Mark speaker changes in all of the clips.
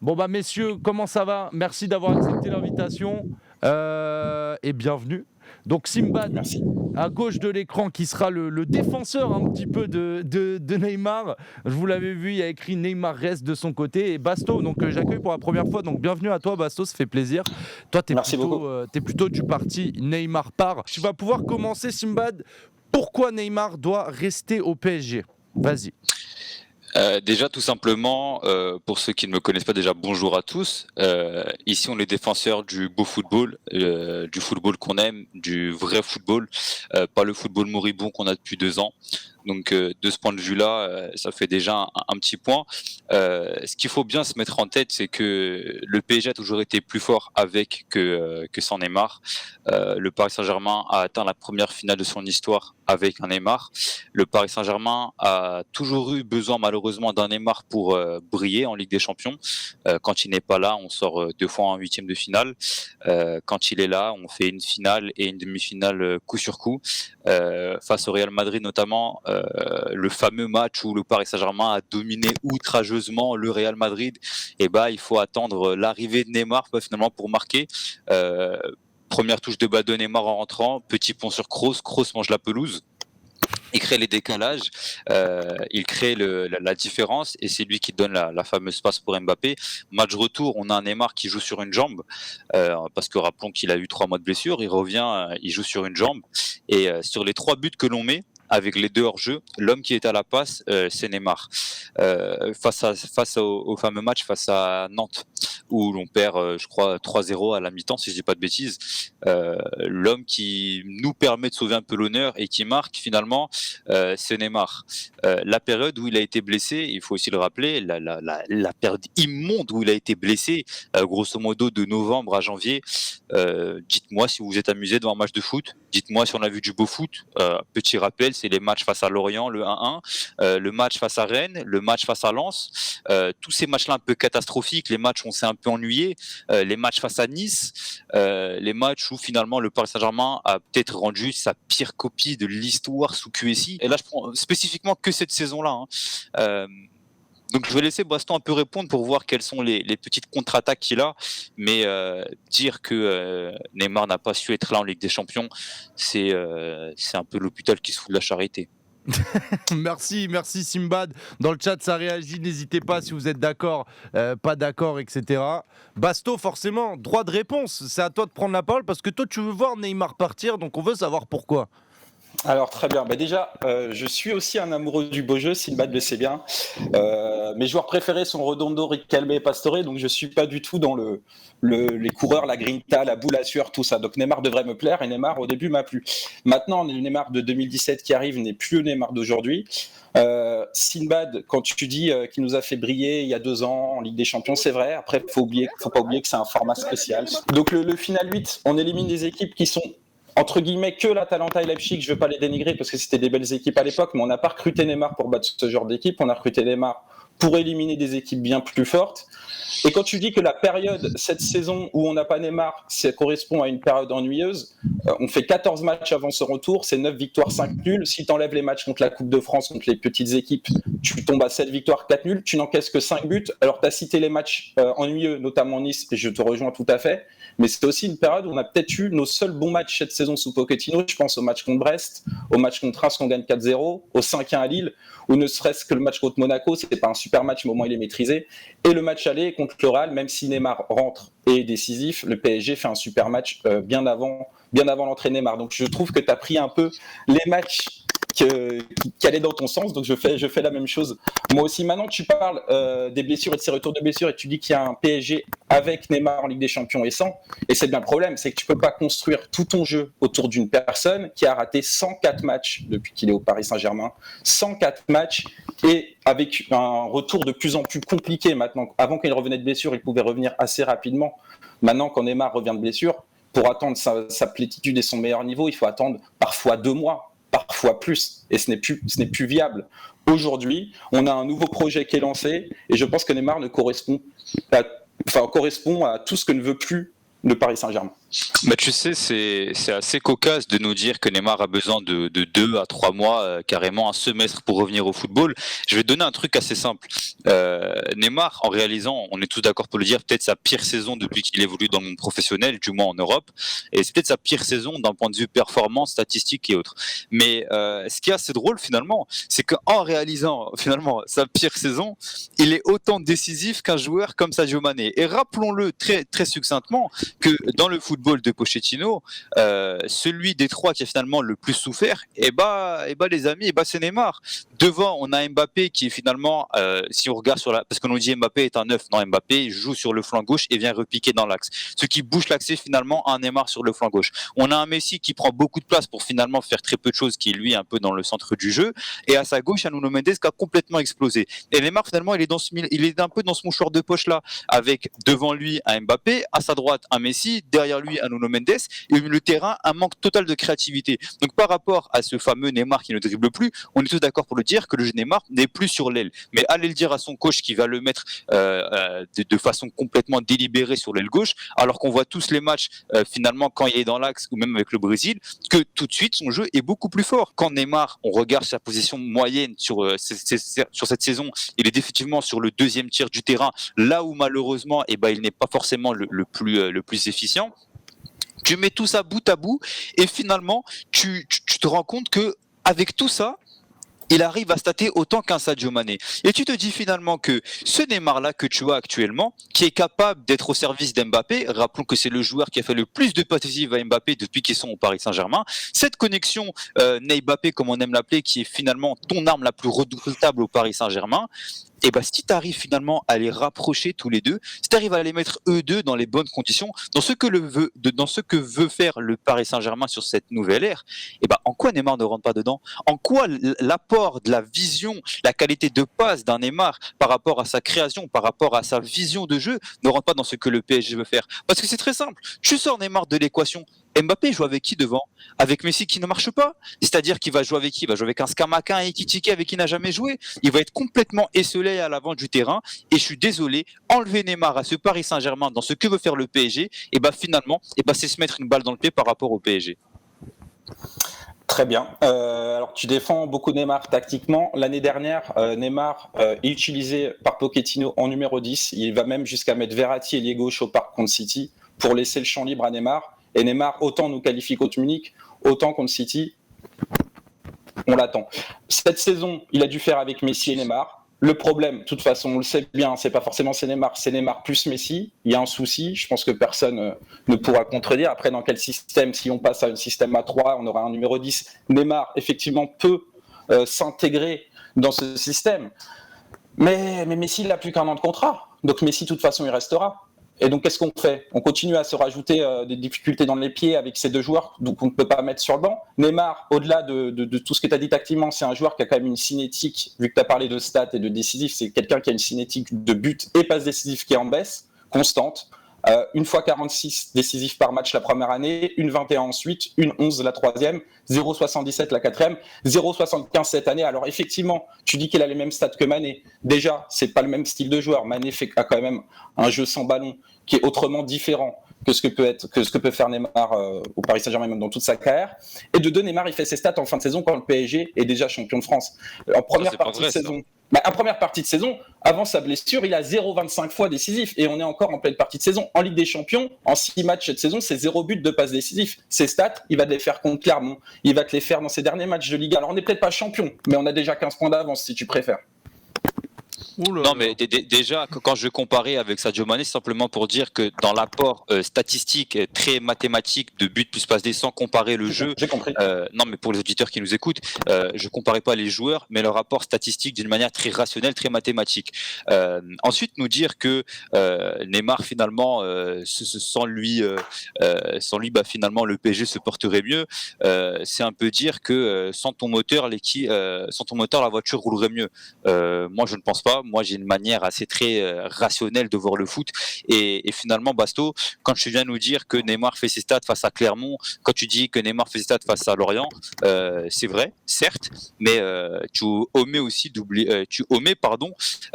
Speaker 1: Bon bah messieurs, comment ça va? Merci d'avoir accepté l'invitation et bienvenue. Donc Simbad,
Speaker 2: Merci.
Speaker 1: à gauche de l'écran, qui sera le défenseur un petit peu de Neymar. Je vous l'avais vu, il y a écrit Neymar reste de son côté. Et Basto, donc j'accueille pour la première fois. Donc bienvenue à toi Basto, ça fait plaisir. Toi,
Speaker 2: Merci beaucoup.
Speaker 1: t'es plutôt du parti Neymar part. Tu vas pouvoir commencer Simbad. Pourquoi Neymar doit rester au PSG? Vas-y.
Speaker 3: Déjà, tout simplement, pour ceux qui ne me connaissent pas, déjà bonjour à tous. Ici, on est défenseurs du beau football, du football qu'on aime, du vrai football, pas le football moribond qu'on a depuis 2 ans. Donc, de ce point de vue-là, ça fait déjà un petit point. Ce qu'il faut bien se mettre en tête, c'est que le PSG a toujours été plus fort avec que sans Neymar. Le Paris Saint-Germain a atteint la première finale de son histoire avec un Neymar. Le Paris Saint-Germain a toujours eu besoin malheureusement d'un Neymar pour briller en Ligue des Champions. Quand il n'est pas là, on sort 2 fois en huitième de finale. Quand il est là, on fait une finale et une demi-finale coup sur coup. Face au Real Madrid notamment, le fameux match où le Paris Saint-Germain a dominé outrageusement le Real Madrid, et il faut attendre l'arrivée de Neymar finalement pour marquer. Première touche de balle de Neymar en rentrant, petit pont sur Kroos, Kroos mange la pelouse. Il crée les décalages, il crée la différence, et c'est lui qui donne la fameuse passe pour Mbappé. Match retour, on a un Neymar qui joue sur une jambe, parce que rappelons qu'il a eu 3 mois de blessure, il revient, il joue sur une jambe, et sur les 3 buts que l'on met, avec les 2 hors-jeu, l'homme qui est à la passe, c'est Neymar. Face au fameux match face à Nantes, où l'on perd, je crois, 3-0 à la mi-temps, si je dis pas de bêtises, l'homme qui nous permet de sauver un peu l'honneur et qui marque finalement, c'est Neymar. La période où il a été blessé, il faut aussi le rappeler, la période immonde où il a été blessé, grosso modo de novembre à janvier, dites-moi si vous vous êtes amusé devant un match de foot, dites-moi si on a vu du beau foot. Petit rappel, c'est les matchs face à Lorient, le 1-1, le match face à Rennes, le match face à Lens, tous ces matchs-là un peu catastrophiques, les matchs où on s'est un peu ennuyé, les matchs face à Nice, les matchs où finalement le Paris Saint-Germain a peut-être rendu sa pire copie de l'histoire sous QSI. Et là, je prends spécifiquement que cette saison-là, hein. Donc je vais laisser Baston un peu répondre pour voir quelles sont les petites contre-attaques qu'il a, mais dire que Neymar n'a pas su être là en Ligue des Champions, c'est un peu l'hôpital qui se fout de la charité.
Speaker 1: Merci Simbad. Dans le chat, ça réagit. N'hésitez pas si vous êtes d'accord, pas d'accord, etc. Basto, forcément, droit de réponse. C'est à toi de prendre la parole parce que toi, tu veux voir Neymar partir, donc on veut savoir pourquoi.
Speaker 2: Alors très bien. Déjà, je suis aussi un amoureux du beau jeu, Sinbad le sait bien. Mes joueurs préférés sont Redondo, Riquelme et Pastore, donc je suis pas du tout dans les coureurs, la grinta, la boule à sueur, tout ça. Donc Neymar devrait me plaire, et Neymar au début m'a plu. Maintenant, le Neymar de 2017 qui arrive n'est plus le Neymar d'aujourd'hui. Sinbad, quand tu dis qu'il nous a fait briller il y a 2 ans en Ligue des Champions, c'est vrai. Après, faut pas oublier que c'est un format spécial. Donc le final 8, on élimine des équipes qui sont entre guillemets que l'Atalanta et Leipzig. Je veux pas les dénigrer parce que c'était des belles équipes à l'époque, mais on n'a pas recruté Neymar pour battre ce genre d'équipe. On a recruté Neymar pour éliminer des équipes bien plus fortes. Et quand tu dis que la période, cette saison où on n'a pas Neymar, ça correspond à une période ennuyeuse, on fait 14 matchs avant ce retour, c'est 9 victoires, 5 nuls. Si tu enlèves les matchs contre la Coupe de France, contre les petites équipes, tu tombes à 7 victoires, 4 nuls, tu n'encaisses que 5 buts. Alors tu as cité les matchs ennuyeux, notamment Nice, et je te rejoins tout à fait, mais c'est aussi une période où on a peut-être eu nos seuls bons matchs cette saison sous Pochettino. Je pense au match contre Brest, au match contre Reims qu'on gagne 4-0, au 5-1 à Lille, ou ne serait-ce que le match contre Monaco, c'était pas un super match, mais au moins il est maîtrisé. Et le match aller contre le Real, même si Neymar rentre et est décisif, le PSG fait un super match bien avant l'entrée de Neymar. Donc je trouve que tu as pris un peu les matchs qui allaient dans ton sens, donc je fais la même chose. Moi aussi, maintenant tu parles des blessures et de ces retours de blessures, et tu dis qu'il y a un PSG avec Neymar en Ligue des Champions et sans, et c'est bien le problème, c'est que tu peux pas construire tout ton jeu autour d'une personne qui a raté 104 matchs depuis qu'il est au Paris Saint-Germain, 104 matchs, et avec un retour de plus en plus compliqué maintenant. Avant qu'il revenait de blessure, il pouvait revenir assez rapidement. Maintenant, quand Neymar revient de blessure, pour attendre sa plénitude et son meilleur niveau, il faut attendre parfois 2 mois, parfois plus, et ce n'est plus viable. Aujourd'hui, on a un nouveau projet qui est lancé, et je pense que Neymar correspond à tout ce que ne veut plus le Paris Saint-Germain.
Speaker 3: Bah, tu sais, c'est assez cocasse de nous dire que Neymar a besoin de 2 à 3 mois, carrément un semestre pour revenir au football. Je vais te donner un truc assez simple. Neymar, en réalisant, on est tous d'accord pour le dire, peut-être sa pire saison depuis qu'il évolue dans le monde professionnel, du moins en Europe, et c'est peut-être sa pire saison d'un point de vue performance, statistique et autres. Mais ce qui est assez drôle finalement, c'est qu'en réalisant finalement sa pire saison, il est autant décisif qu'un joueur comme Sadio Mané. Et rappelons-le très, très succinctement que dans le football de Pochettino, celui des trois qui a finalement le plus souffert, les amis, c'est Neymar. Devant, on a Mbappé qui est finalement, si on regarde parce qu'on nous dit Mbappé est un neuf, non, Mbappé joue sur le flanc gauche et vient repiquer dans l'axe. Ce qui bouche l'accès finalement à Neymar sur le flanc gauche. On a un Messi qui prend beaucoup de place pour finalement faire très peu de choses, qui est lui un peu dans le centre du jeu. Et à sa gauche, un Nuno Mendes qui a complètement explosé. Et Neymar finalement, il est un peu dans ce mouchoir de poche là, avec devant lui un Mbappé, à sa droite un Messi, derrière lui un Nuno Mendes, et le terrain un manque total de créativité. Donc par rapport à ce fameux Neymar qui ne dribble plus, on est tous d'accord pour le dire que le Neymar n'est plus sur l'aile. Mais allez le dire à son coach qui va le mettre de façon complètement délibérée sur l'aile gauche, alors qu'on voit tous les matchs finalement quand il est dans l'axe ou même avec le Brésil, que tout de suite son jeu est beaucoup plus fort. Quand Neymar, on regarde sa position moyenne sur cette saison, il est définitivement sur le deuxième tiers du terrain, là où malheureusement il n'est pas forcément le plus efficient. Tu mets tout ça bout à bout et finalement tu te rends compte que avec tout ça, il arrive à stater autant qu'un Sadio Mané. Et tu te dis finalement que ce Neymar-là que tu as actuellement, qui est capable d'être au service d'Mbappé, rappelons que c'est le joueur qui a fait le plus de passes décisives à Mbappé depuis qu'ils sont au Paris Saint-Germain, cette connexion Ney-Mbappé, comme on aime l'appeler, qui est finalement ton arme la plus redoutable au Paris Saint-Germain, et si tu arrives finalement à les rapprocher tous les deux, si tu arrives à les mettre eux deux dans les bonnes conditions, dans ce que veut faire le Paris Saint-Germain sur cette nouvelle ère, en quoi Neymar ne rentre pas dedans? En quoi l'apport de la vision, la qualité de passe d'un Neymar par rapport à sa création, par rapport à sa vision de jeu, ne rentre pas dans ce que le PSG veut faire? Parce que c'est très simple, tu sors Neymar de l'équation, Mbappé joue avec qui devant? Avec Messi qui ne marche pas. C'est-à-dire qu'il va jouer avec qui? Il va jouer avec un Scamaca, un Ekitike avec qui il n'a jamais joué. Il va être complètement esselé à l'avant du terrain. Et je suis désolé, enlever Neymar à ce Paris Saint-Germain dans ce que veut faire le PSG, finalement, c'est se mettre une balle dans le pied par rapport au PSG.
Speaker 2: Très bien. Alors, tu défends beaucoup Neymar tactiquement. L'année dernière, Neymar est utilisé par Pochettino en numéro 10. Il va même jusqu'à mettre Verratti ailier gauche au parc contre City pour laisser le champ libre à Neymar. Et Neymar, autant nous qualifie contre Munich, autant contre City, on l'attend. Cette saison, il a dû faire avec Messi et Neymar. Le problème, de toute façon, on le sait bien, c'est pas forcément c'est Neymar plus Messi. Il y a un souci, je pense que personne ne pourra contredire. Après, dans quel système, si on passe à un système à 3, on aura un numéro 10. Neymar, effectivement, peut s'intégrer dans ce système. Mais Messi, il n'a plus qu'un an de contrat. Donc Messi, de toute façon, il restera. Et donc, qu'est-ce qu'on fait? On continue à se rajouter des difficultés dans les pieds avec ces deux joueurs, donc on ne peut pas mettre sur le banc. Neymar, au-delà de tout ce que tu as dit tactiquement, c'est un joueur qui a quand même une cinétique, vu que tu as parlé de stats et de décisif, c'est quelqu'un qui a une cinétique de but et passe décisif qui est en baisse, constante. Une fois 46 décisifs par match la première année, une 21 ensuite, une 11 la troisième, 0,77 la quatrième, 0,75 cette année. Alors effectivement, tu dis qu'il a les mêmes stats que Mané. Déjà, c'est pas le même style de joueur. Mané a quand même un jeu sans ballon qui est autrement différent que ce que peut faire Neymar au Paris Saint-Germain même dans toute sa carrière. Et de deux, Neymar, il fait ses stats en fin de saison quand le PSG est déjà champion de France. En première partie de saison. En première partie de saison, avant sa blessure, il a 0,25 fois décisif et on est encore en pleine partie de saison. En Ligue des Champions, en 6 matchs cette saison, c'est 0 but de passe décisif. Ces stats, il va te les faire contre Clermont. Il va te les faire dans ses derniers matchs de Ligue 1. Alors on n'est peut-être pas champion, mais on a déjà 15 points d'avance si tu préfères.
Speaker 3: Non, mais déjà, quand je comparais avec Sadio Mané, c'est simplement pour dire que dans l'apport statistique très mathématique de but plus passe D sans comparer le jeu.
Speaker 2: J'ai compris.
Speaker 3: Non, mais pour les auditeurs qui nous écoutent, je comparais pas les joueurs, mais leur rapport statistique d'une manière très rationnelle, très mathématique. Ensuite, nous dire que Neymar finalement, sans lui, finalement, le PSG se porterait mieux. C'est un peu dire que sans ton moteur, la voiture roulerait mieux. Moi, je ne pense pas. Moi, j'ai une manière assez très rationnelle de voir le foot. Et finalement, Basto, quand tu viens nous dire que Neymar fait ses stats face à Clermont, quand tu dis que Neymar fait ses stats face à Lorient, c'est vrai, certes, mais tu omets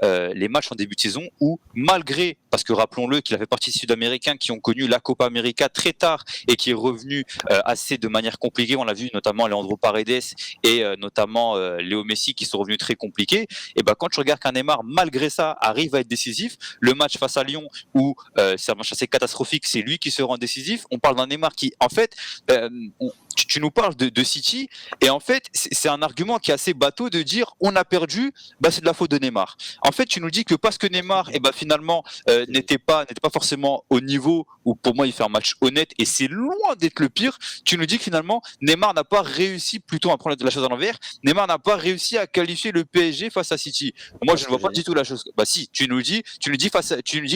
Speaker 3: les matchs en début de saison où, malgré parce que rappelons-le qu'il a fait partie des Sud-Américains qui ont connu la Copa América très tard et qui est revenu assez de manière compliquée. On l'a vu notamment Leandro Paredes et notamment Léo Messi qui sont revenus très compliqués. Et ben quand tu regardes qu'un Neymar, malgré ça, arrive à être décisif, le match face à Lyon où c'est un match assez catastrophique, c'est lui qui se rend décisif. On parle d'un Neymar qui, en fait, tu nous parles de City et en fait c'est un argument qui est assez bateau de dire on a perdu, bah c'est de la faute de Neymar. En fait tu nous dis que parce que Neymar finalement n'était pas forcément au niveau où pour moi il fait un match honnête et c'est loin d'être le pire, tu nous dis que finalement Neymar n'a pas réussi, plutôt à prendre la chose à l'envers, Neymar n'a pas réussi à qualifier le PSG face à City. Moi je ne vois pas du tout la chose. Bah si, tu nous dis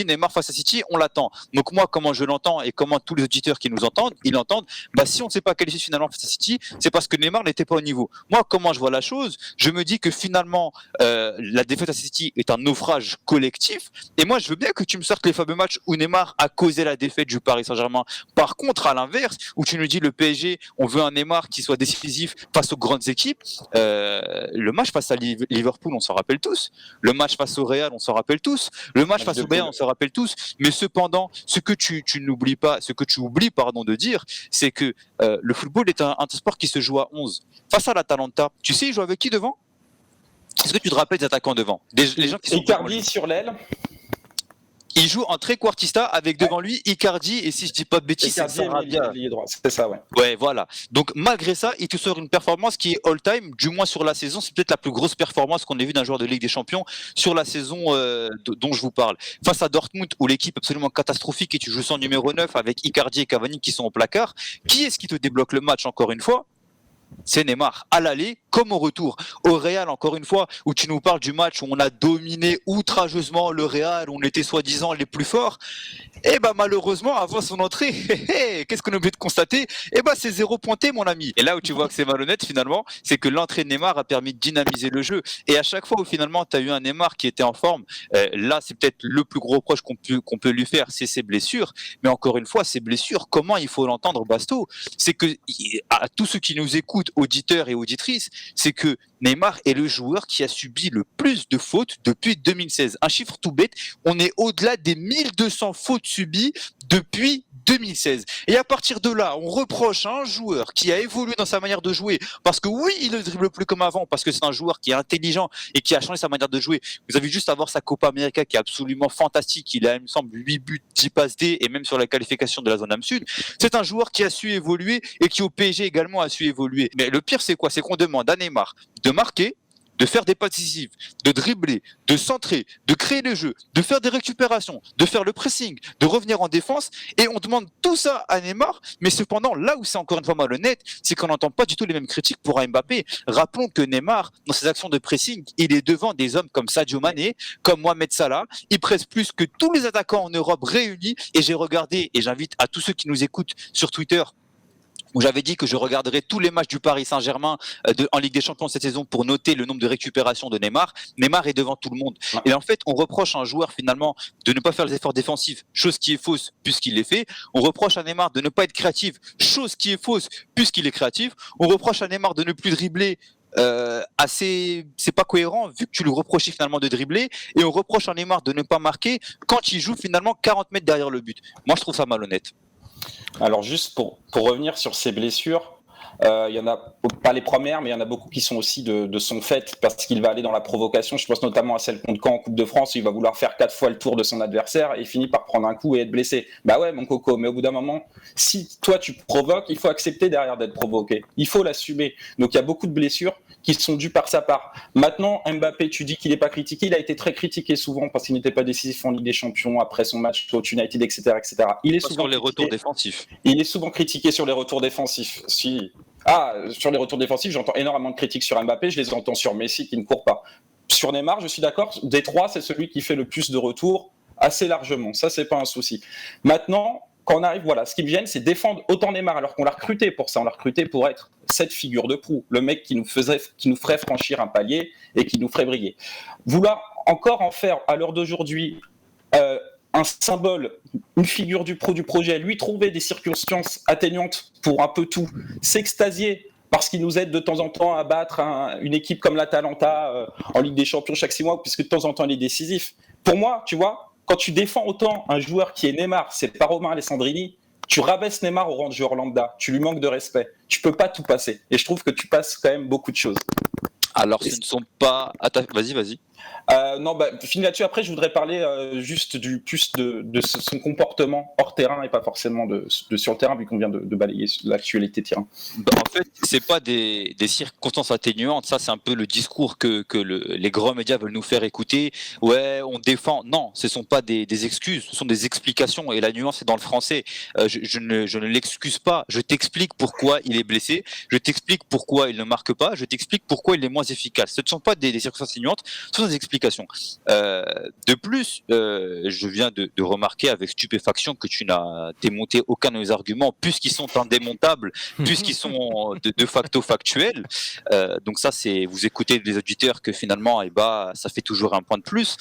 Speaker 3: Neymar face à City, on l'attend. Donc moi comment je l'entends et comment tous les auditeurs qui nous entendent, ils l'entendent, bah si on ne s'est pas qualifié finalement face à City, c'est parce que Neymar n'était pas au niveau. Moi comment je vois la chose, je me dis que finalement la défaite à City est un naufrage collectif et moi je veux bien que tu me sortes les fameux matchs où Neymar a causé la défaite du Paris Saint-Germain. Par contre à l'inverse, où tu nous dis le PSG, on veut un Neymar qui soit décisif face aux grandes équipes, le match face à Liverpool on s'en rappelle tous, le match face au Real on s'en rappelle tous, le match face au Bayern on s'en rappelle tous, mais cependant ce que tu n'oublies pas, ce que tu oublies de dire, c'est que le football est un sport qui se joue à 11. Face à l'Atalanta, tu sais, il joue avec qui devant? Est-ce que tu te rappelles des attaquants devant? Les gens qui sont
Speaker 2: Icardi sur l'aile.
Speaker 3: Il joue en trequartista avec devant lui Icardi et si je dis pas de bêtises, c'est Sarabia.
Speaker 2: C'est ça, ouais.
Speaker 3: Ouais, voilà. Donc malgré ça, il te sort une performance qui est all-time, du moins sur la saison. C'est peut-être la plus grosse performance qu'on ait vue d'un joueur de Ligue des Champions sur la saison dont je vous parle. Face à Dortmund, où l'équipe est absolument catastrophique et tu joues sans numéro 9 avec Icardi et Cavani qui sont au placard, qui est-ce qui te débloque le match encore une fois? C'est Neymar, à l'aller comme au retour. Au Real, encore une fois, où tu nous parles du match où on a dominé outrageusement le Real, où on était soi-disant les plus forts, et ben malheureusement, avant son entrée, qu'est-ce qu'on a oublié de constater? Et ben c'est 0 pointé, mon ami. Et là où tu vois que c'est malhonnête finalement, c'est que l'entrée de Neymar a permis de dynamiser le jeu. Et à chaque fois où finalement tu as eu un Neymar qui était en forme, là c'est peut-être le plus gros reproche qu'on peut lui faire, c'est ses blessures. Mais encore une fois, ces blessures, comment il faut l'entendre, Basto? C'est que à tous ceux qui nous écoutent, auditeurs et auditrices, c'est que Neymar est le joueur qui a subi le plus de fautes depuis 2016. Un chiffre tout bête, on est au-delà des 1200 fautes subies depuis 2016. Et à partir de là, on reproche à un joueur qui a évolué dans sa manière de jouer, parce que oui, il ne dribble plus comme avant, parce que c'est un joueur qui est intelligent et qui a changé sa manière de jouer. Vous avez juste à voir sa Copa América qui est absolument fantastique. Il a, il me semble, 8 buts, 10 passes D et même sur la qualification de la zone âme sud. C'est un joueur qui a su évoluer et qui au PSG également a su évoluer. Mais le pire, c'est quoi? C'est qu'on demande à Neymar de marquer, de faire des passes décisives, de dribbler, de centrer, de créer le jeu, de faire des récupérations, de faire le pressing, de revenir en défense, et on demande tout ça à Neymar, mais cependant, là où c'est encore une fois malhonnête, c'est qu'on n'entend pas du tout les mêmes critiques pour Mbappé. Rappelons que Neymar, dans ses actions de pressing, il est devant des hommes comme Sadio Mané, comme Mohamed Salah, il presse plus que tous les attaquants en Europe réunis, et j'ai regardé, et j'invite à tous ceux qui nous écoutent sur Twitter, où j'avais dit que je regarderais tous les matchs du Paris Saint-Germain en Ligue des Champions cette saison pour noter le nombre de récupérations de Neymar. Neymar est devant tout le monde. Et en fait, on reproche à un joueur finalement de ne pas faire les efforts défensifs, chose qui est fausse puisqu'il les fait. On reproche à Neymar de ne pas être créatif, chose qui est fausse puisqu'il est créatif. On reproche à Neymar de ne plus dribbler. C'est pas cohérent vu que tu lui reproches finalement de dribbler, et on reproche à Neymar de ne pas marquer quand il joue finalement 40 mètres derrière le but. Moi, je trouve ça malhonnête.
Speaker 2: Alors juste pour revenir sur ces blessures, il y en a pas les premières, mais il y en a beaucoup qui sont aussi de son fait, parce qu'il va aller dans la provocation. Je pense notamment à celle contre Caen en Coupe de France, où il va vouloir faire 4 fois le tour de son adversaire et il finit par prendre un coup et être blessé. Bah ouais, mon coco, mais au bout d'un moment, si toi tu provoques, il faut accepter derrière d'être provoqué. Il faut l'assumer. Donc il y a beaucoup de blessures qui sont dues par sa part. Maintenant, Mbappé, tu dis qu'il n'est pas critiqué. Il a été très critiqué souvent parce qu'il n'était pas décisif en Ligue des Champions après son match contre United, etc., etc. Il est souvent
Speaker 3: sur les retours défensifs.
Speaker 2: Il est souvent critiqué sur les retours défensifs. Sur les retours défensifs, j'entends énormément de critiques sur Mbappé, je les entends sur Messi qui ne court pas. Sur Neymar, je suis d'accord, des trois, c'est celui qui fait le plus de retours assez largement. Ça, c'est pas un souci. Maintenant, quand on arrive, voilà, ce qui me gêne, c'est défendre autant Neymar alors qu'on l'a recruté pour ça. On l'a recruté pour être cette figure de proue, le mec qui nous ferait franchir un palier et qui nous ferait briller. Vouloir encore en faire à l'heure d'aujourd'hui un symbole, une figure du projet, lui trouver des circonstances atténuantes pour un peu tout, s'extasier parce qu'il nous aide de temps en temps à battre une équipe comme l'Atalanta en Ligue des Champions chaque 6 mois, puisque de temps en temps il est décisif. Pour moi, tu vois, quand tu défends autant un joueur qui est Neymar, c'est pas Romain Alessandrini, tu rabaisses Neymar au rang de joueur lambda, tu lui manques de respect. Tu peux pas tout passer. Et je trouve que tu passes quand même beaucoup de choses.
Speaker 3: Alors, ce ne sont pas. Attends, vas-y.
Speaker 2: Non, finis là-dessus. Après, je voudrais parler juste de son comportement hors terrain et pas forcément de sur le terrain, vu qu'on vient de balayer l'actualité terrain.
Speaker 3: En fait, c'est pas des circonstances atténuantes. Ça, c'est un peu le discours que les grands médias veulent nous faire écouter. Ouais, on défend. Non, ce sont pas des excuses, ce sont des explications. Et la nuance est dans le français. Je ne l'excuse pas. Je t'explique pourquoi il est blessé. Je t'explique pourquoi il ne marque pas. Je t'explique pourquoi il est moins efficace. Ce ne sont pas des circonstances atténuantes, ce sont des explications. De plus, je viens de remarquer avec stupéfaction que tu n'as démonté aucun de mes arguments, puisqu'ils sont indémontables, puisqu'ils sont de facto factuels. Donc ça, c'est vous écoutez les auditeurs que finalement, ça fait toujours un point de plus.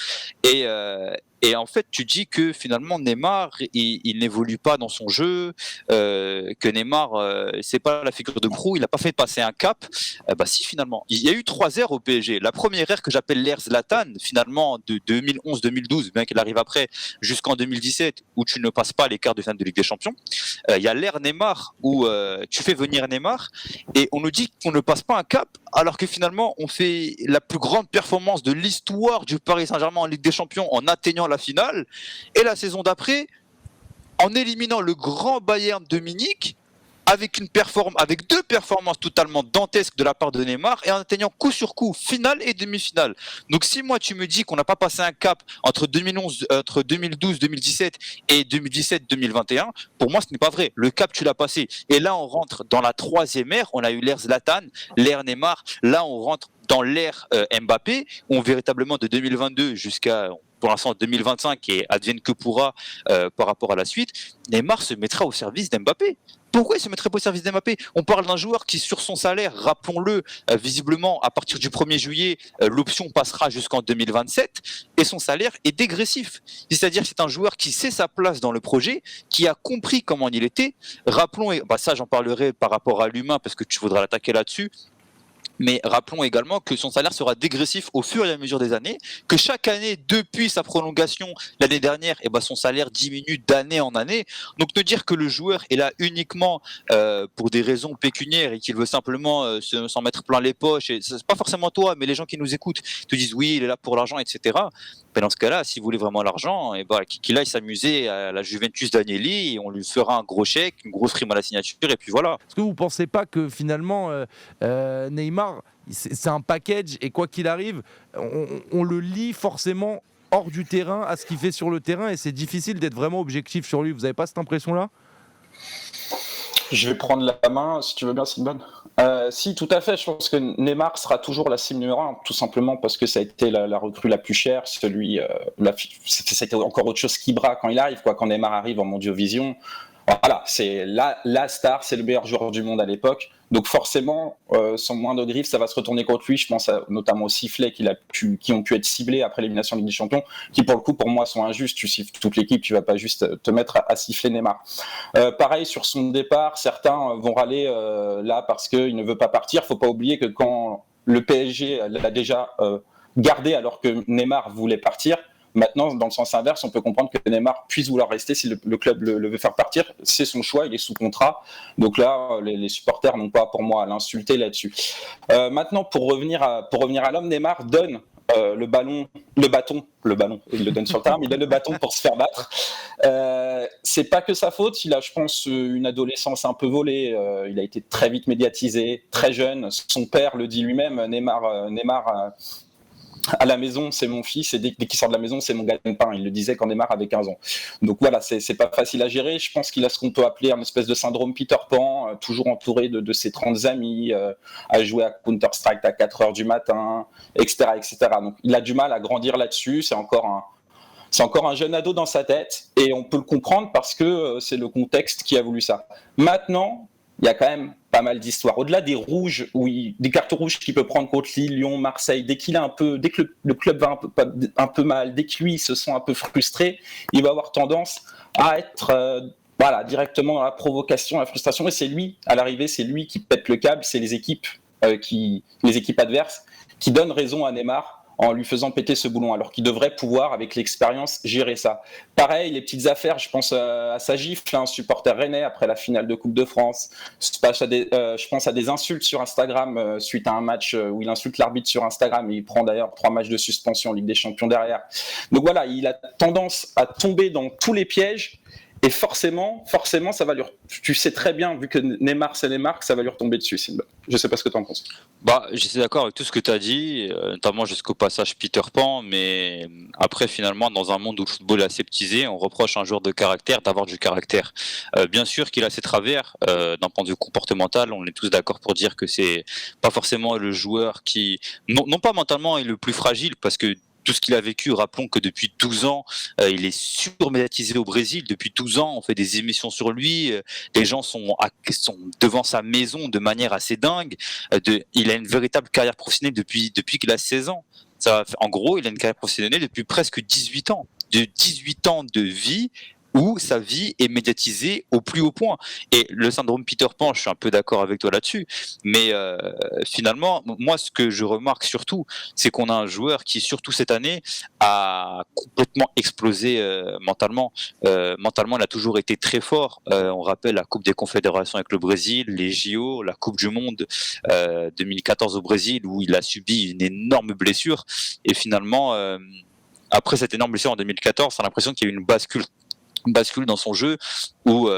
Speaker 3: Et en fait, tu dis que finalement Neymar, il n'évolue pas dans son jeu, que Neymar, c'est pas la figure de proue, il n'a pas fait passer un cap. Si, finalement, il y a eu 3 ères au PSG. La première ère que j'appelle l'ère Zlatan, finalement de 2011-2012, bien qu'elle arrive après, jusqu'en 2017, où tu ne passes pas les quarts de finale de Ligue des Champions. Il y a l'ère Neymar où tu fais venir Neymar et on nous dit qu'on ne passe pas un cap, alors que finalement on fait la plus grande performance de l'histoire du Paris Saint-Germain en Ligue des Champions en atteignant la finale, et la saison d'après en éliminant le grand Bayern de Munich avec avec 2 performances totalement dantesques de la part de Neymar et en atteignant coup sur coup finale et demi-finale. Donc si moi tu me dis qu'on n'a pas passé un cap entre 2012, 2017 et 2017-2021, pour moi ce n'est pas vrai. Le cap tu l'as passé. Et là on rentre dans la 3e ère. On a eu l'ère Zlatan, l'ère Neymar. Là on rentre dans l'ère Mbappé, où véritablement de 2022 jusqu'à pour l'instant 2025 et advienne que pourra par rapport à la suite, Neymar se mettra au service d'Mbappé. Pourquoi il se mettrait pas au service d'Mbappé ? On parle d'un joueur qui, sur son salaire, rappelons-le, visiblement, à partir du 1er juillet, l'option passera jusqu'en 2027, et son salaire est dégressif. C'est-à-dire que c'est un joueur qui sait sa place dans le projet, qui a compris comment il était. Rappelons, ça j'en parlerai par rapport à l'humain, parce que tu voudras l'attaquer là-dessus. Mais rappelons également que son salaire sera dégressif au fur et à mesure des années, que chaque année, depuis sa prolongation l'année dernière, son salaire diminue d'année en année. Donc ne dire que le joueur est là uniquement pour des raisons pécuniaires et qu'il veut simplement s'en mettre plein les poches, et c'est pas forcément toi, mais les gens qui nous écoutent te disent oui, il est là pour l'argent, etc. Ben dans ce cas-là, si vous voulez vraiment l'argent, qu'il aille s'amuser à la Juventus d'Agnelli, et on lui fera un gros chèque, une grosse prime à la signature, et puis voilà.
Speaker 1: Est-ce que vous ne pensez pas que finalement Neymar, c'est un package, et quoi qu'il arrive, on le lie forcément hors du terrain à ce qu'il fait sur le terrain, et c'est difficile d'être vraiment objectif sur lui. Vous n'avez pas cette impression-là ?
Speaker 2: Je vais prendre la main, si tu veux bien, Simon. Si, tout à fait. Je pense que Neymar sera toujours la cible numéro 1, tout simplement parce que ça a été la recrue la plus chère. C'était encore autre chose qu'Ibra quand il arrive, quand Neymar arrive en Mondiovision. Voilà, c'est la star, c'est le meilleur joueur du monde à l'époque. Donc forcément, son moindre griffe, ça va se retourner contre lui. Je pense notamment aux sifflets qui ont pu être ciblés après l'élimination de Ligue des Champions, qui pour le coup, pour moi, sont injustes. Tu siffles toute l'équipe, tu vas pas juste te mettre à siffler Neymar. Pareil, sur son départ, certains vont râler là parce qu'il ne veut pas partir. Faut pas oublier que quand le PSG l'a déjà gardé alors que Neymar voulait partir, maintenant, dans le sens inverse, on peut comprendre que Neymar puisse vouloir rester si le club le veut faire partir. C'est son choix, il est sous contrat. Donc là, les supporters n'ont pas, pour moi, à l'insulter là-dessus. Maintenant, pour revenir à l'homme, Neymar donne le bâton, il le donne sur le terrain, mais il donne le bâton pour se faire battre. C'est pas que sa faute, il a, je pense, une adolescence un peu volée. Il a été très vite médiatisé, très jeune. Son père le dit lui-même, Neymar à la maison, c'est mon fils, et dès qu'il sort de la maison, c'est mon gagne-pain. Il le disait quand Neymar avait 15 ans. Donc voilà, c'est pas facile à gérer. Je pense qu'il a ce qu'on peut appeler un espèce de syndrome Peter Pan, toujours entouré de ses 30 amis, à jouer à Counter-Strike à 4h du matin, etc., etc. Donc il a du mal à grandir là-dessus. C'est encore un jeune ado dans sa tête, et on peut le comprendre parce que c'est le contexte qui a voulu ça. Maintenant, il y a quand même pas mal d'histoires. Au-delà des rouges, des cartes rouges qu'il peut prendre contre Lille, Lyon, Marseille, dès que le club va un peu mal, dès que lui se sent un peu frustré, il va avoir tendance à être directement dans la provocation, la frustration. Et c'est lui, à l'arrivée, c'est lui qui pète le câble. C'est les équipes adverses qui donnent raison à Neymar en lui faisant péter ce boulon, alors qu'il devrait pouvoir, avec l'expérience, gérer ça. Pareil, les petites affaires, je pense à sa gifle, un supporter rennais après la finale de Coupe de France. Je pense à des insultes sur Instagram suite à un match où il insulte l'arbitre sur Instagram, et il prend d'ailleurs 3 matchs de suspension en Ligue des Champions derrière. Donc voilà, il a tendance à tomber dans tous les pièges. Et forcément, ça va lui. Tu sais très bien, vu que Neymar, c'est Neymar, que ça va lui retomber dessus, Simba. Je sais pas ce que tu en penses.
Speaker 3: Je suis d'accord avec tout ce que tu as dit, notamment jusqu'au passage Peter Pan, mais après, finalement, dans un monde où le football est aseptisé, on reproche à un joueur de caractère d'avoir du caractère. Bien sûr qu'il a ses travers, d'un point de vue comportemental, on est tous d'accord pour dire que c'est pas forcément le joueur qui, non pas mentalement, est le plus fragile, parce que tout ce qu'il a vécu, rappelons que depuis 12 ans, il est surmédiatisé au Brésil. Depuis 12 ans, on fait des émissions sur lui. Les gens sont devant sa maison de manière assez dingue. Il a une véritable carrière professionnelle depuis qu'il a 16 ans. En gros, il a une carrière professionnelle depuis presque 18 ans. De 18 ans de vie où sa vie est médiatisée au plus haut point. Et le syndrome Peter Pan, je suis un peu d'accord avec toi là-dessus, mais finalement, moi, ce que je remarque surtout, c'est qu'on a un joueur qui, surtout cette année, a complètement explosé mentalement. Mentalement, il a toujours été très fort. On rappelle la Coupe des Confédérations avec le Brésil, les JO, la Coupe du Monde 2014 au Brésil, où il a subi une énorme blessure. Et finalement, après cette énorme blessure en 2014, on a l'impression qu'il y a eu une bascule dans son jeu où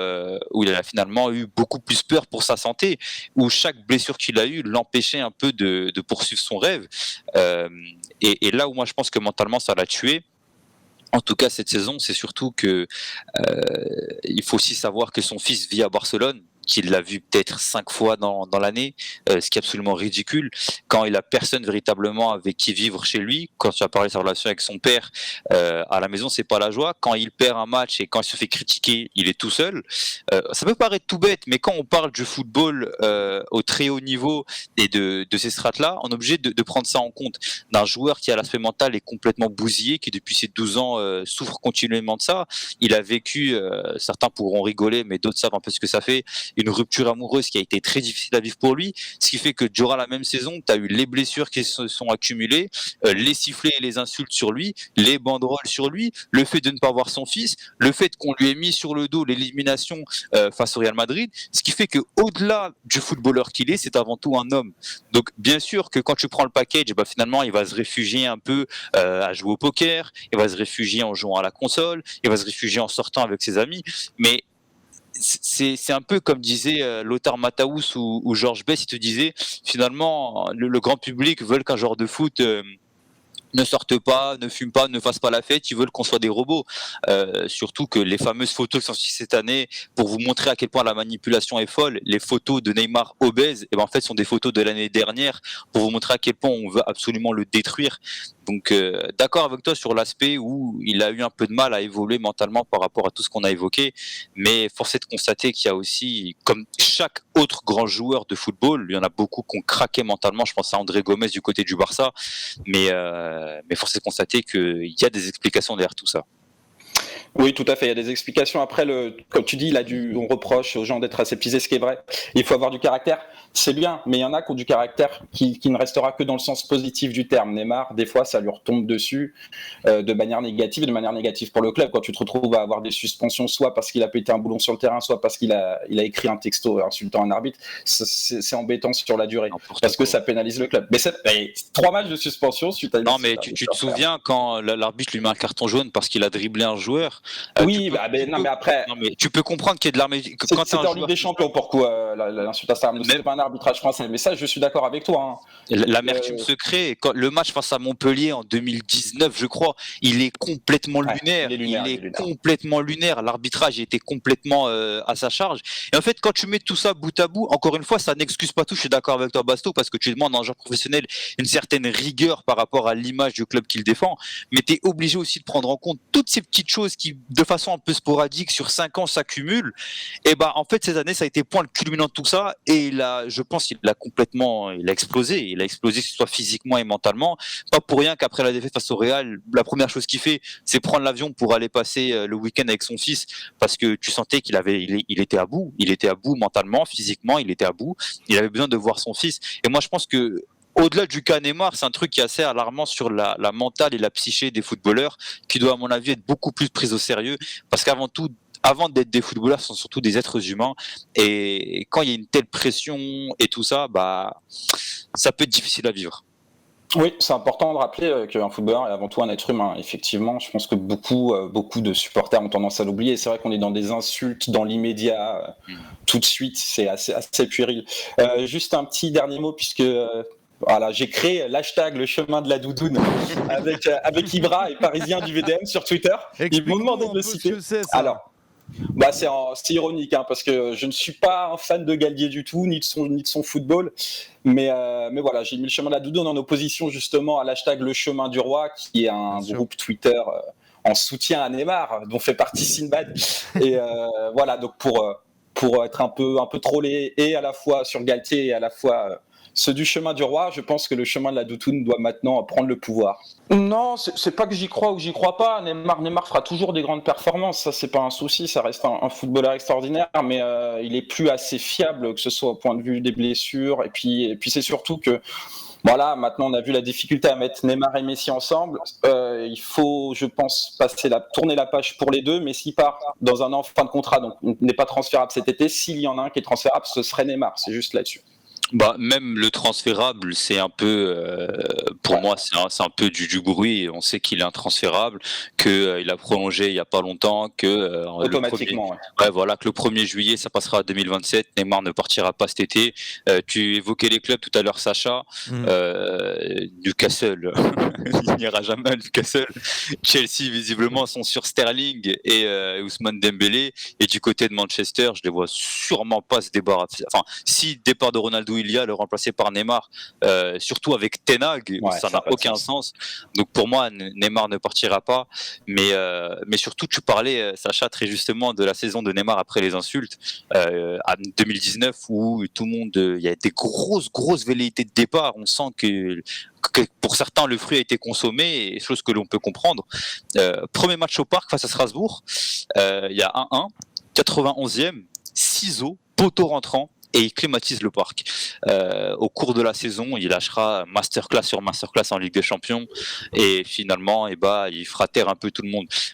Speaker 3: il a finalement eu beaucoup plus peur pour sa santé, où chaque blessure qu'il a eue l'empêchait un peu de poursuivre son rêve. Et là où moi je pense que mentalement ça l'a tué, en tout cas cette saison, c'est surtout que il faut aussi savoir que son fils vit à Barcelone, qu'il l'a vu peut-être 5 fois dans l'année, ce qui est absolument ridicule, quand il a personne véritablement avec qui vivre chez lui. Quand tu as parlé de sa relation avec son père, à la maison c'est pas la joie. Quand il perd un match et quand il se fait critiquer, il est tout seul. Ça peut paraître tout bête, mais quand on parle du football au très haut niveau et de ces strates-là, on est obligé de prendre ça en compte. D'un joueur qui à l'aspect mental est complètement bousillé, qui depuis ses 12 ans souffre continuellement de ça. Il a vécu, certains pourront rigoler, mais d'autres savent un peu ce que ça fait, une rupture amoureuse qui a été très difficile à vivre pour lui, ce qui fait que durant la même saison, tu as eu les blessures qui se sont accumulées, les sifflets et les insultes sur lui, les banderoles sur lui, le fait de ne pas voir son fils, le fait qu'on lui ait mis sur le dos l'élimination face au Real Madrid, ce qui fait que au-delà du footballeur qu'il est, c'est avant tout un homme. Donc bien sûr que quand tu prends le package, finalement il va se réfugier un peu à jouer au poker, il va se réfugier en jouant à la console, il va se réfugier en sortant avec ses amis, mais c'est un peu comme disait Lothar Matthaus ou Georges Best, il te disait finalement le grand public veut qu'un joueur de foot ne sortent pas, ne fument pas, ne fassent pas la fête, ils veulent qu'on soit des robots. Surtout que les fameuses photos qui sont sorties cette année, pour vous montrer à quel point la manipulation est folle, les photos de Neymar obèse, en fait sont des photos de l'année dernière, pour vous montrer à quel point on veut absolument le détruire. Donc d'accord avec toi sur l'aspect où il a eu un peu de mal à évoluer mentalement par rapport à tout ce qu'on a évoqué, mais force est de constater qu'il y a aussi, comme chaque autre grand joueur de football, il y en a beaucoup qui ont craqué mentalement, je pense à André Gomes du côté du Barça, mais force est de constater qu'il y a des explications derrière tout ça.
Speaker 2: Oui, tout à fait. Il y a des explications. Après, comme tu dis, on reproche aux gens d'être aseptisés, ce qui est vrai. Il faut avoir du caractère. C'est bien, mais il y en a qui ont du caractère qui ne restera que dans le sens positif du terme. Neymar, des fois, ça lui retombe dessus de manière négative pour le club. Quand tu te retrouves à avoir des suspensions, soit parce qu'il a pété un boulon sur le terrain, soit parce qu'il a écrit un texto insultant un arbitre, c'est embêtant sur la durée, parce que ça pénalise le club. Mais 3 matchs de suspension suite à une...
Speaker 3: Non, mais tu te souviens quand l'arbitre lui met un carton jaune parce qu'il a dribblé un joueur.
Speaker 2: Oui, mais après...
Speaker 3: Non, mais tu peux comprendre qu'il y a de l'armée...
Speaker 2: C'était en Ligue des Champions, pourquoi l'insulte à ça, c'était pas un arbitrage français. Mais ça, je suis d'accord avec toi.
Speaker 3: L'amertume se crée. Le match face à Montpellier en 2019, je crois, il est complètement lunaire. Il est complètement lunaire. L'arbitrage était complètement à sa charge. Et en fait, quand tu mets tout ça bout à bout, encore une fois, ça n'excuse pas tout. Je suis d'accord avec toi, Basto, parce que tu demandes à un joueur professionnel une certaine rigueur par rapport à l'image du club qu'il défend. Mais tu es obligé aussi de prendre en compte toutes ces petites choses qui, de façon un peu sporadique, sur 5 ans, s'accumulent. Et en fait, cette année, ça a été point culminant de tout ça. Et je pense qu'il a complètement, il a explosé. Il a explosé, que ce soit physiquement et mentalement. Pas pour rien qu'après la défaite face au Real, la première chose qu'il fait, c'est prendre l'avion pour aller passer le week-end avec son fils, parce que tu sentais il était à bout. Il était à bout mentalement, physiquement, il était à bout. Il avait besoin de voir son fils. Et moi, je pense que au-delà du cas Neymar, c'est un truc qui est assez alarmant sur la mentale et la psyché des footballeurs, qui doit, à mon avis, être beaucoup plus prise au sérieux, parce qu'avant tout, avant d'être des footballeurs, ce sont surtout des êtres humains, et quand il y a une telle pression et tout ça, bah, ça peut être difficile à vivre.
Speaker 2: Oui, c'est important de rappeler qu'un footballeur est avant tout un être humain. Effectivement, je pense que beaucoup de supporters ont tendance à l'oublier. C'est vrai qu'on est dans des insultes dans l'immédiat, tout de suite, c'est assez puéril. Juste un petit dernier mot, puisque voilà, j'ai créé l'hashtag le chemin de la doudoune avec Ibra et Parisien du VDM sur Twitter. Ils m'ont demandé de le citer.
Speaker 1: Ce que c'est, ça.
Speaker 2: Alors, bah c'est ironique parce que je ne suis pas un fan de Galtier du tout, ni de son football, mais voilà, j'ai mis le chemin de la doudoune en opposition justement à l'hashtag le chemin du roi, qui est un groupe Twitter en soutien à Neymar, dont fait partie Sinbad. Et voilà, donc pour être un peu trollé et à la fois sur Galtier et à la fois ceux du chemin du roi, je pense que le chemin de la doudoune doit maintenant prendre le pouvoir. Non, c'est pas que j'y crois ou que j'y crois pas. Neymar fera toujours des grandes performances, ça c'est pas un souci, ça reste un footballeur extraordinaire, mais il est plus assez fiable, que ce soit au point de vue des blessures, et puis c'est surtout que voilà, maintenant on a vu la difficulté à mettre Neymar et Messi ensemble. Il faut, je pense, tourner la page pour les deux, mais s'il part dans un an fin de contrat, donc n'est pas transférable cet été, s'il y en a un qui est transférable, ce serait Neymar, c'est juste là-dessus.
Speaker 3: Bah, même le transférable, c'est un peu, pour moi, c'est un peu du bruit. On sait qu'il est intransférable, qu'il a prolongé il y a pas longtemps, que
Speaker 2: automatiquement.
Speaker 3: Voilà, que le 1er juillet, ça passera à 2027. Neymar ne partira pas cet été. Tu évoquais les clubs tout à l'heure, Sacha. Newcastle, il n'ira jamais à Newcastle. Chelsea, visiblement, sont sur Sterling et Ousmane Dembélé. Et du côté de Manchester, je les vois sûrement pas se débarrasser. Enfin, si départ de Ronaldo il y a, le remplacer par Neymar, surtout avec Ten Hag, ça n'a aucun sens. Donc pour moi, Neymar ne partira pas. Mais surtout, tu parlais, Sacha, très justement de la saison de Neymar après les insultes, en 2019, où tout le monde, il y a des grosses velléités de départ. On sent que pour certains, le fruit a été consommé, chose que l'on peut comprendre. Premier match au parc face à Strasbourg, il y a 1-1, 91e, ciseaux, poteau rentrant, et il climatise le parc. Au cours de la saison, il lâchera masterclass sur masterclass en Ligue des Champions, et finalement, il fera taire un peu tout le monde.